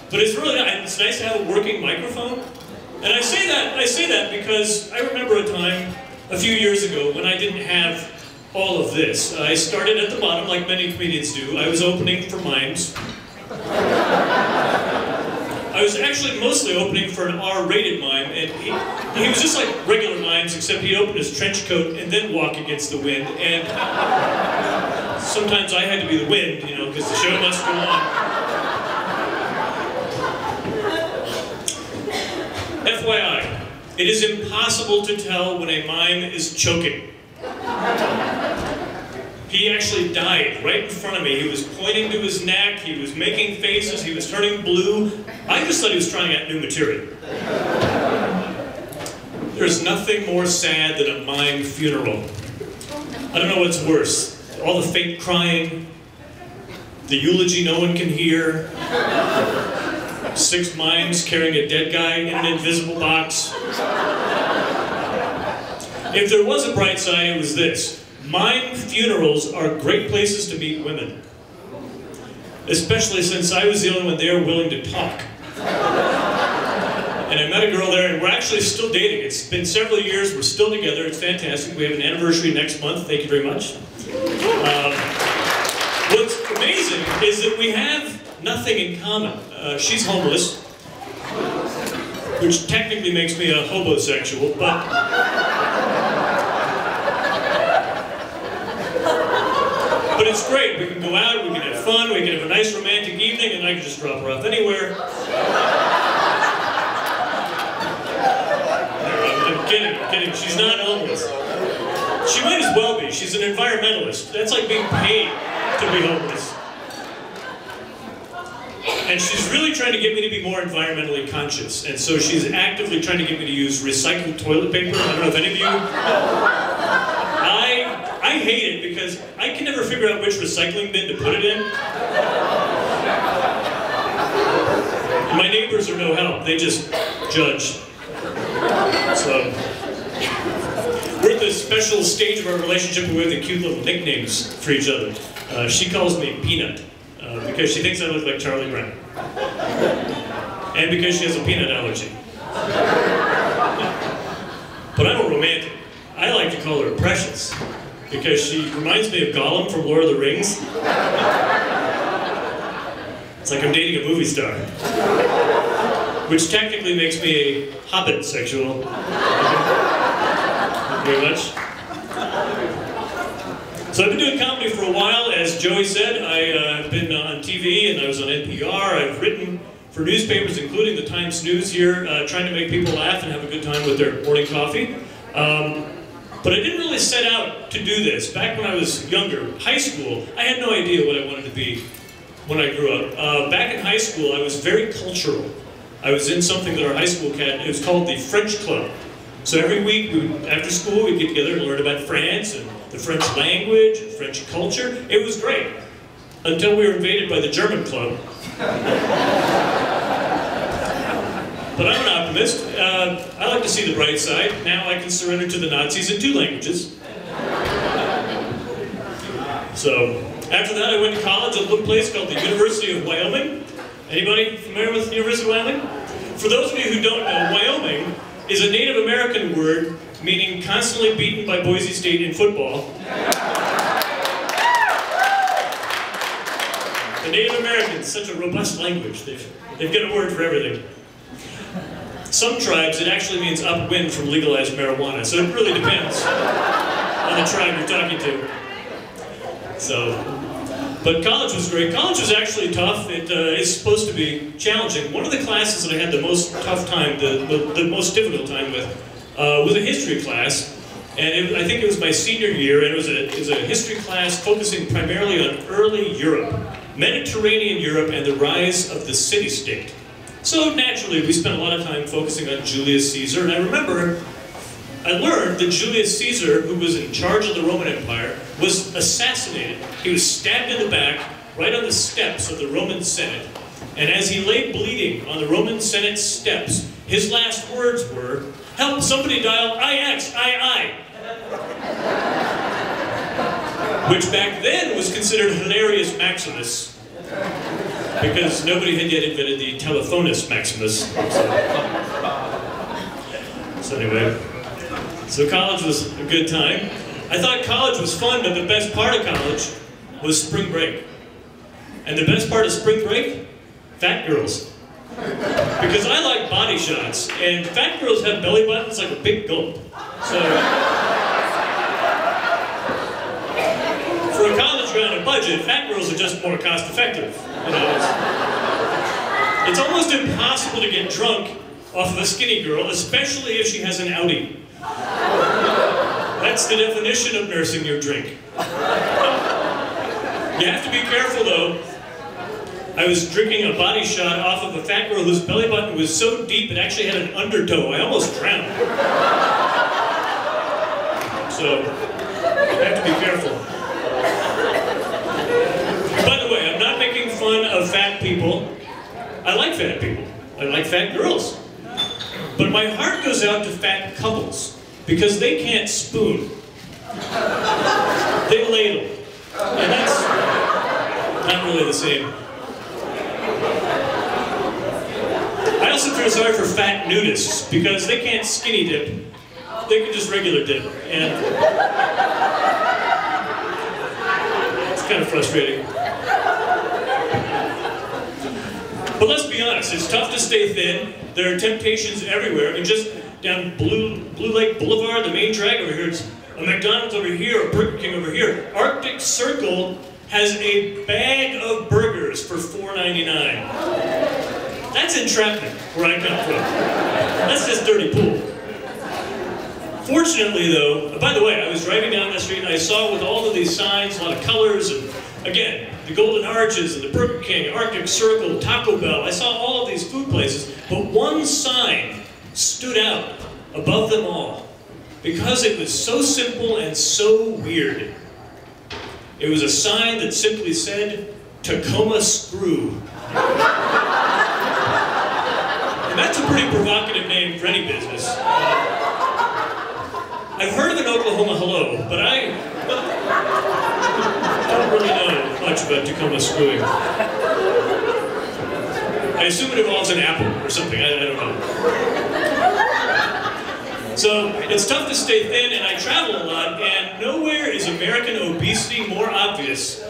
But it's really it's nice to have a working microphone. And I say that because I remember a time a few years ago when I didn't have all of this. I started at the bottom like many comedians do. I was opening for mimes. I was actually mostly opening for an R-rated mime, and he was just like regular mimes, except he'd open his trench coat and then walk against the wind. And sometimes I had to be the wind, you know, because the show must go on. FYI, it is impossible to tell when a mime is choking. He actually died right in front of me. He was pointing to his neck, he was making faces, he was turning blue. I just thought he was trying out new material. There's nothing more sad than a mime funeral. I don't know what's worse. All the fake crying, the eulogy no one can hear, 6 mimes carrying a dead guy in an invisible box. If there was a bright side, it was this. Mime funerals are great places to meet women. Especially since I was the only one there willing to talk. And I met a girl there, and we're actually still dating. It's been several years, we're still together, it's fantastic. We have an anniversary next month, thank you very much. What's amazing is that we have nothing in common. She's homeless, which technically makes me a hobosexual, but it's great. We can go out, we can have fun, we can have a nice romantic evening, and I can just drop her off anywhere. I'm kidding. She's not homeless. She might as well be. She's an environmentalist. That's like being paid to be homeless. And she's really trying to get me to be more environmentally conscious. And so she's actively trying to get me to use recycled toilet paper. I don't know if any of you... I hate it because I can never figure out which recycling bin to put it in. My neighbors are no help. They just judge. So, we're at this special stage of our relationship where we have the cute little nicknames for each other. She calls me Peanut because she thinks I look like Charlie Brown. And because she has a peanut allergy. But I'm a romantic. I like to call her Precious because she reminds me of Gollum from Lord of the Rings. It's like I'm dating a movie star. Which technically makes me a hobbit sexual. Thank you very much. So I've been doing comedy for a while. As Joey said, I've been on TV and I was on NPR. I've written for newspapers, including the Times News here, trying to make people laugh and have a good time with their morning coffee. But I didn't really set out to do this. Back when I was younger, high school, I had no idea what I wanted to be when I grew up. Back in high school, I was very cultural. I was in something that our high school had, it was called the French Club. So every week, after school, we'd get together and learn about France and the French language, and French culture. It was great, until we were invaded by the German Club. But I'm an optimist. I like to see the bright side. Now I can surrender to the Nazis in 2 languages. So, after that I went to college at a little place called the University of Wyoming. Anybody familiar with the University of Wyoming? For those of you who don't know, Wyoming is a Native American word meaning constantly beaten by Boise State in football. The Native Americans, such a robust language. They've got a word for everything. Some tribes, it actually means upwind from legalized marijuana, so it really depends on the tribe you're talking to. So, but college was great. College was actually tough. It is supposed to be challenging. One of the classes that I had the most tough time, the most difficult time with, was a history class. And I think it was my senior year, and it was a history class focusing primarily on early Europe, Mediterranean Europe, and the rise of the city-state. So naturally, we spent a lot of time focusing on Julius Caesar, and I remember I learned that Julius Caesar, who was in charge of the Roman Empire, was assassinated. He was stabbed in the back, right on the steps of the Roman Senate. And as he lay bleeding on the Roman Senate steps, his last words were, "Help, somebody dial IX, II." Which back then was considered hilarious Maximus. because nobody had yet invented the telephonus maximus. So anyway, so college was a good time. I thought college was fun, but the best part of college was spring break. And the best part of spring break? Fat girls. Because I like body shots, and fat girls have belly buttons like a big gulp. So, for a college guy on a budget, fat girls are just more cost effective. You know, it's almost impossible to get drunk off of a skinny girl, especially if she has an outie. That's the definition of nursing your drink. You have to be careful though. I was drinking a body shot off of a fat girl whose belly button was so deep it actually had an undertow. I almost drowned. So, you have to be careful. By the way, I'm not making fun of fat people. I like fat people. I like fat girls. But my heart goes out to fat couples because they can't spoon. They ladle. And that's not really the same. I also feel sorry for fat nudists because they can't skinny dip. They can just regular dip. And it's kind of frustrating. But let's be honest, it's tough to stay thin. There are temptations everywhere. I mean, just down Blue Lake Boulevard, the main drag over here, it's a McDonald's over here, a Burger King over here. Arctic Circle has a bag of burgers for $4.99. That's entrapment, where I come from. That's just dirty pool. Fortunately though, by the way, I was driving down the street and I saw with all of these signs, a lot of colors, and again, the Golden Arches and the Burger King, Arctic Circle, Taco Bell. I saw all of these food places, but one sign stood out above them all because it was so simple and so weird. It was a sign that simply said, Tacoma Screw. And that's a pretty provocative name for any business. I've heard of an Oklahoma Hello, but I don't really know much about Tacoma Screwing. I assume it involves an apple or something, I don't know. So, it's tough to stay thin, and I travel a lot, and nowhere is American obesity more obvious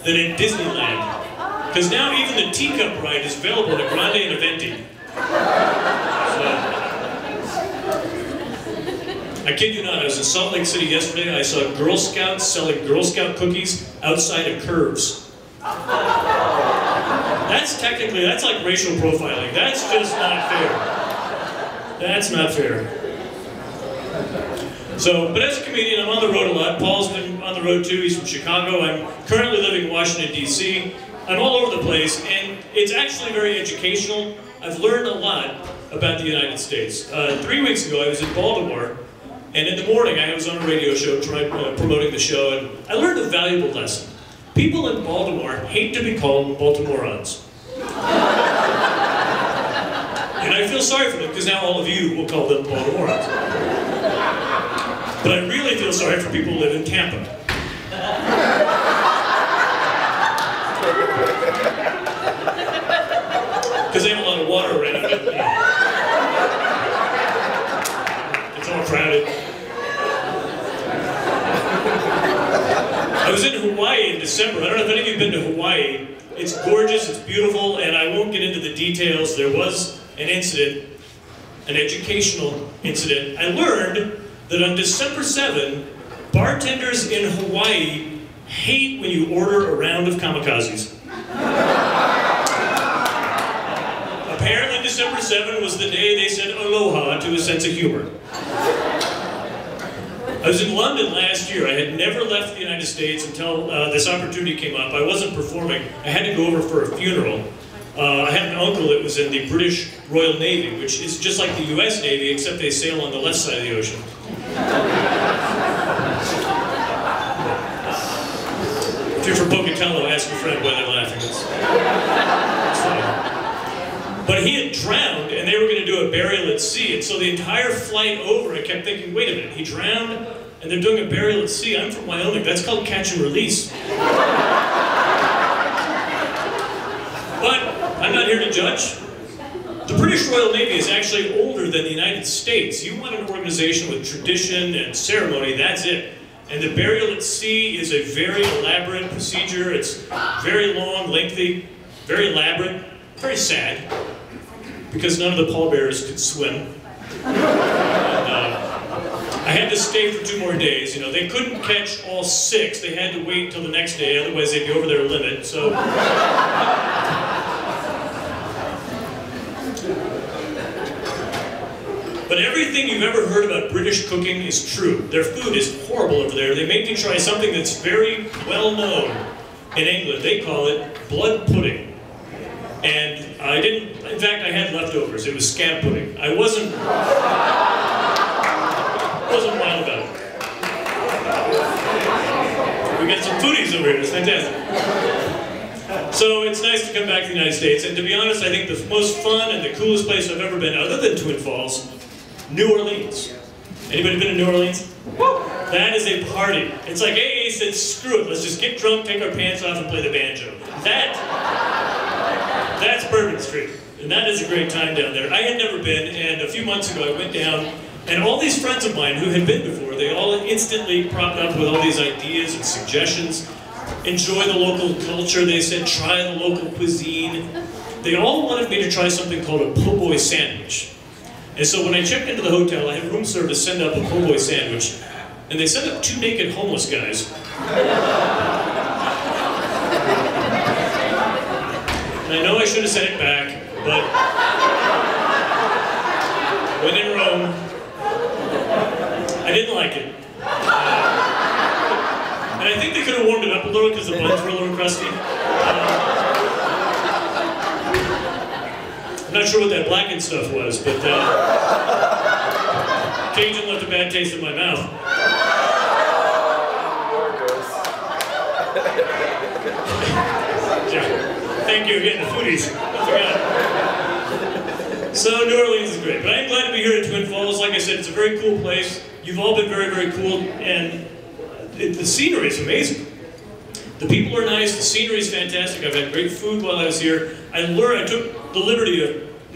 than at Disneyland. Because now even the teacup ride is available at Grande and Aventi. So, I kid you not, I was in Salt Lake City yesterday, I saw Girl Scouts selling Girl Scout cookies outside of Curves. That's like racial profiling. That's just not fair. That's not fair. So, but as a comedian, I'm on the road a lot. Paul's been on the road too. He's from Chicago. I'm currently living in Washington, D.C. I'm all over the place, and it's actually very educational. I've learned a lot about the United States. 3 weeks ago, I was in Baltimore, and in the morning, I was on a radio show promoting the show, and I learned a valuable lesson. People in Baltimore hate to be called Baltimoreans. And I feel sorry for them, because now all of you will call them Baltimoreans. But I really feel sorry for people who live in Tampa. Because they have a lot of water around it. It's all crowded. I was in Hawaii in December. I don't know if any of you have been to Hawaii. It's gorgeous, it's beautiful, and I won't get into the details. There was an incident, an educational incident. I learned that on December 7, bartenders in Hawaii hate when you order a round of kamikazes. Apparently December 7 was the day they said aloha to a sense of humor. I was in London last year. I had never left the United States until this opportunity came up. I wasn't performing. I had to go over for a funeral. I had an uncle that was in the British Royal Navy, which is just like the US Navy, except they sail on the left side of the ocean. If you're from Pocatello, ask your friend why they're laughing. It's funny. But he had drowned, and they were going to do a burial at sea, and so the entire flight over, I kept thinking, wait a minute, he drowned, and they're doing a burial at sea. I'm from Wyoming. That's called catch and release. But I'm not here to judge. The British Royal Navy is actually older than the United States. You want an organization with tradition and ceremony, that's it. And the burial at sea is a very elaborate procedure. It's very long, lengthy, very elaborate, very sad, because none of the pallbearers could swim. I had to stay for 2 more days. You know, they couldn't catch all 6. They had to wait until the next day, otherwise they'd be over their limit. So, but everything you've ever heard about British cooking is true. Their food is horrible over there. They make you try something that's very well known in England. They call it blood pudding. And I didn't, in fact, I had leftovers. It was scab pudding. I wasn't wild about it. We got some foodies over here, it's fantastic. So it's nice to come back to the United States, and to be honest, I think the most fun and the coolest place I've ever been, other than Twin Falls, New Orleans. Anybody been to New Orleans? That is a party. It's like AA said, screw it, let's just get drunk, take our pants off, and play the banjo. That's Bourbon Street, and that is a great time down there. I had never been, and a few months ago I went down, and all these friends of mine who had been before, they all instantly propped up with all these ideas and suggestions. Enjoy the local culture, they said, try the local cuisine. They all wanted me to try something called a po' boy sandwich. And so when I checked into the hotel, I had room service send up a po' boy sandwich, and they sent up 2 naked homeless guys. And I know I should have sent it back, but when in Rome, I didn't like it. And I think they could have warmed it up a little because the buns were a little crusty. I'm not sure what that blackened stuff was, but Cajun left a bad taste in my mouth. Thank you again, the foodies. I forgot. So New Orleans is great, but I'm glad to be here in Twin Falls. Like I said, it's a very cool place. You've all been very, very cool, and the scenery is amazing. The people are nice, the scenery is fantastic. I've had great food while I was here. I took the liberty of